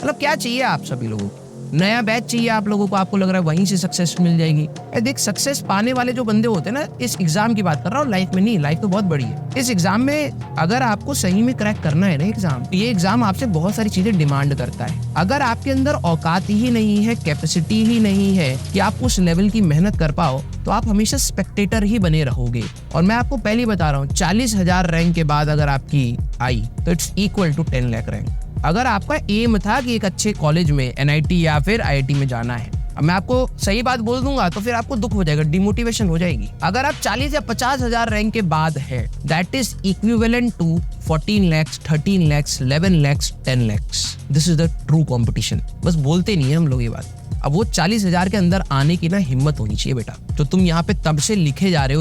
मतलब क्या चाहिए आप सभी लोगों को? नया बैच चाहिए आप लोगों को, आपको लग रहा है वहीं से सक्सेस मिल जाएगी। देख, सक्सेस पाने वाले जो बंदे होते हैं ना, इस एग्जाम की बात कर रहा हूँ, लाइफ में नहीं, लाइफ तो बहुत बड़ी है। इस एग्जाम में अगर आपको सही में क्रैक करना है ना एग्जाम, तो ये एग्जाम आपसे बहुत सारी चीजें डिमांड करता है। अगर आपके अंदर औकात ही नहीं है, कैपेसिटी ही नहीं है कि आप उस लेवल की मेहनत कर पाओ, तो आप हमेशा स्पेक्टेटर ही बने रहोगे। और मैं आपको पहले बता रहा हूँ, 40,000 रैंक के बाद अगर आपकी आई तो it's equal to 10 lakh rank. अगर आपका एम था कि एक अच्छे कॉलेज में NIT या फिर IIT में जाना है, अब मैं आपको सही बात बोल दूंगा तो फिर आपको दुख हो जाएगा, डिमोटिवेशन हो जाएगी। अगर आप 40 या 50,000 रैंक के बाद है, that is equivalent to 14 lakhs, 13 lakhs, 11 lakhs, 10 lakhs। This is the true competition. बस बोलते नहीं है हम लोग ये बात। अब वो 40,000 के अंदर आने की ना हिम्मत होनी चाहिए बेटा। तो तुम यहाँ पे तब से लिखे जा रहे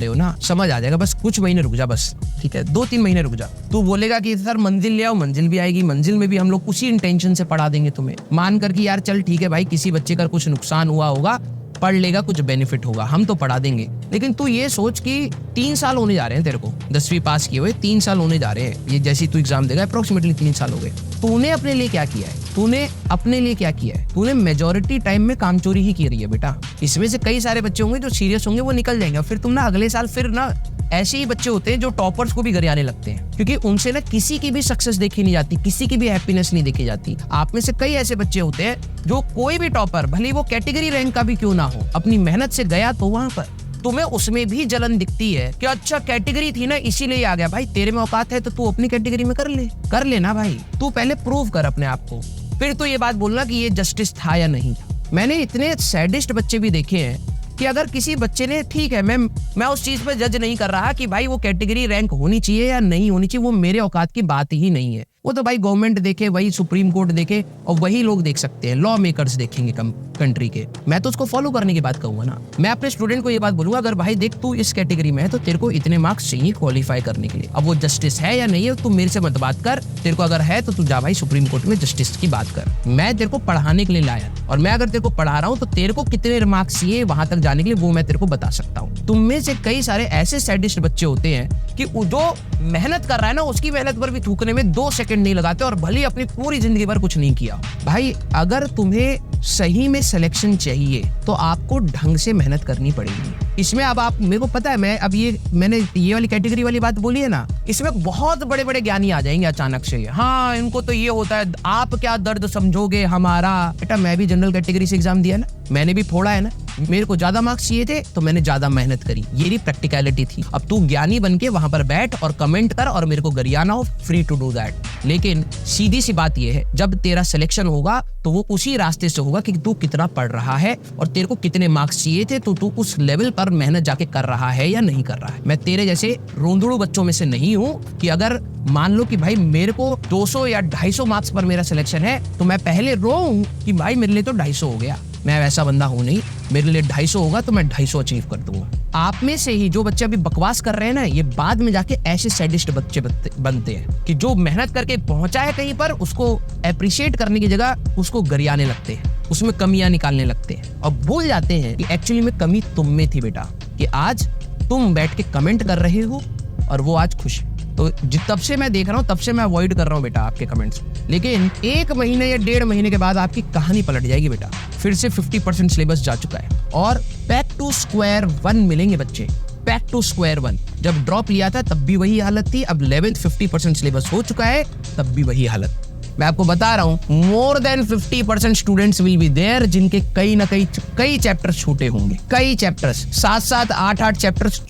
हो ना, समझ आ जाएगा। बस कुछ महीने रुक जा, बस ठीक है, 2-3 महीने रुक जा। तू बोलेगा कि सर मंजिल ले आओ, मंजिल भी आएगी। मंजिल में भी हम लोग उसी इंटेंशन से पढ़ा देंगे तुम्हें, मान कर कि यार चल ठीक है भाई, किसी बच्चे का कुछ नुकसान हुआ होगा, पढ़ लेगा, कुछ बेनिफिट होगा, हम तो पढ़ा देंगे। लेकिन तू ये सोच कि 3 साल होने जा रहे हैं तेरे को, 10वीं पास किए हुए 3 साल होने जा रहे हैं। ये जैसी तू एग्जाम देगा अप्रोक्सीमेटली 3 साल हो गए। तूने अपने लिए क्या किया है? तूने मेजोरिटी टाइम में कामचोरी ही की रही है बेटा। इसमें से कई सारे बच्चे होंगे जो सीरियस होंगे, वो निकल जाएंगे। फिर तुम ना अगले साल फिर ना ऐसे ही बच्चे होते हैं जो टॉपर्स को भी घर आने लगते हैं, क्योंकि उनसे ना किसी की भी सक्सेस देखी नहीं जाती, किसी की भी हैप्पीनेस नहीं देखी जाती। आप में से कई ऐसे बच्चे होते हैं जो कोई भी टॉपर, भले वो कैटेगरी रैंक का भी क्यों ना हो, अपनी मेहनत से गया तो वहां पर तुम्हें उसमें भी जलन दिखती है कि अच्छा कैटेगरी थी ना इसीलिए आ गया। भाई तेरे में औकात है तो तू अपनी कैटेगरी में कर ले ना भाई। तू पहले प्रूव कर अपने आप को, फिर तो ये बात बोलना कि ये जस्टिस था या नहीं था। मैंने इतने सैडिस्ट बच्चे भी देखे हैं कि अगर किसी बच्चे ने, ठीक है, मैं उस चीज पे जज नहीं कर रहा कि भाई वो कैटेगरी रैंक होनी चाहिए या नहीं होनी चाहिए, वो मेरे औकात की बात ही नहीं है। वो तो भाई गवर्नमेंट देखे, वही सुप्रीम कोर्ट देखे और वही लोग देख सकते हैं, लॉ मेकर्स देखेंगे कंट्री के। मैं तो उसको फॉलो करने की बात कहूंगा ना। मैं अपने स्टूडेंट को ये बात बोलूंगा, अगर भाई देख तू इस कैटेगरी में है तो तेरे को इतने मार्क्स चाहिए क्वालिफाई करने के लिए। अब वो जस्टिस है या नहीं है तू मेरे से मत बात कर। तेरे को अगर है तो तू जा भाई सुप्रीम कोर्ट में जस्टिस की बात कर। मैं तेरे को पढ़ाने के लिए लाया, और मैं अगर तेरे को पढ़ा रहा हूँ तो तेरे को कितने मार्क्स चाहिए वहां तक जाने के लिए, वो मैं तेरे को बता सकता हूँ। तुम में से कई सारे ऐसे सैडिस्ट बच्चे होते हैं कि जो मेहनत कर रहा है ना, उसकी मेहनत पर भी थूकने में 2 सेकंड नहीं लगाते, और भले अपनी पूरी जिंदगी भर कुछ नहीं किया। भाई अगर तुम्हें सही में सिलेक्शन चाहिए तो आपको ढंग से मेहनत करनी पड़ेगी। इसमें अब आप, मेरे को पता है, मैंने ये वाली कैटेगरी वाली बात बोली है ना, इसमें बहुत बड़े बड़े ज्ञानी आ जाएंगे अचानक से। हाँ इनको तो ये होता है, आप क्या दर्द समझोगे हमारा। बेटा मैं भी जनरल कैटेगरी से एग्जाम दिया ना, मैंने भी फोड़ा है ना। मेरे को ज्यादा मार्क्स चाहिए थे तो मैंने ज्यादा मेहनत करी, ये भी प्रैक्टिकलिटी थी। अब तू ज्ञानी बन के वहां पर बैठ और कमेंट कर और मेरे को गरियाना हो, फ्री टू डू दैट। लेकिन सीधी सी बात ये है, जब तेरा सिलेक्शन होगा तो वो उसी रास्ते से होगा कि तू कितना पढ़ रहा है और तेरे को कितने मार्क्स चाहिए थे, तो तू उस लेवल पर मेहनत जाके कर रहा है या नहीं कर रहा है। मैं तेरे जैसे रोंदड़ू बच्चों में से नहीं हूँ कि अगर मान लो कि भाई मेरे को 200 या 250 मार्क्स पर मेरा सिलेक्शन है तो मैं पहले रोऊं कि भाई मेरे लिए तो 250 हो गया। मैं वैसा बंदा हूं नहीं, मेरे लिए 250 होगा तो मैं 250 अचीव कर दूंगा। आप में से ही जो बच्चे अभी बकवास कर रहे हैं ना, ये बाद में जाके ऐसे सैडिस्ट बच्चे बनते हैं कि जो मेहनत करके पहुंचा है कहीं पर, उसको अप्रिशिएट करने की जगह उसको गरियाने लगते हैं, उसमें कमियां निकालने लगते हैं और भूल जाते हैं कि एक्चुअली में कमी तुम में थी बेटा, कि आज तुम बैठ के कमेंट कर रहे हो और वो आज खुश है। तो तब से मैं देख रहा हूँ, तब से मैं अवॉइड कर रहा हूँ बेटा आपके कमेंट्स। लेकिन 1 महीने या 1.5 महीने के बाद आपकी कहानी पलट जाएगी बेटा। फिर से 50% सिलेबस जा चुका है और बैक टू स्क्वायर 1 मिलेंगे बच्चे। Back to square 1। जब ड्रॉप लिया था तब भी वही हालत थी, अब 11th 50% सिलेबस हो चुका है, तब भी वही हालत। मैं आपको बता रहा हूँ, more than 50% students will be there जिनके कई ना कई चैप्टर्स छूटे होंगे, कई चैप्टर्स 7-7, 8-8 चैप्टर्स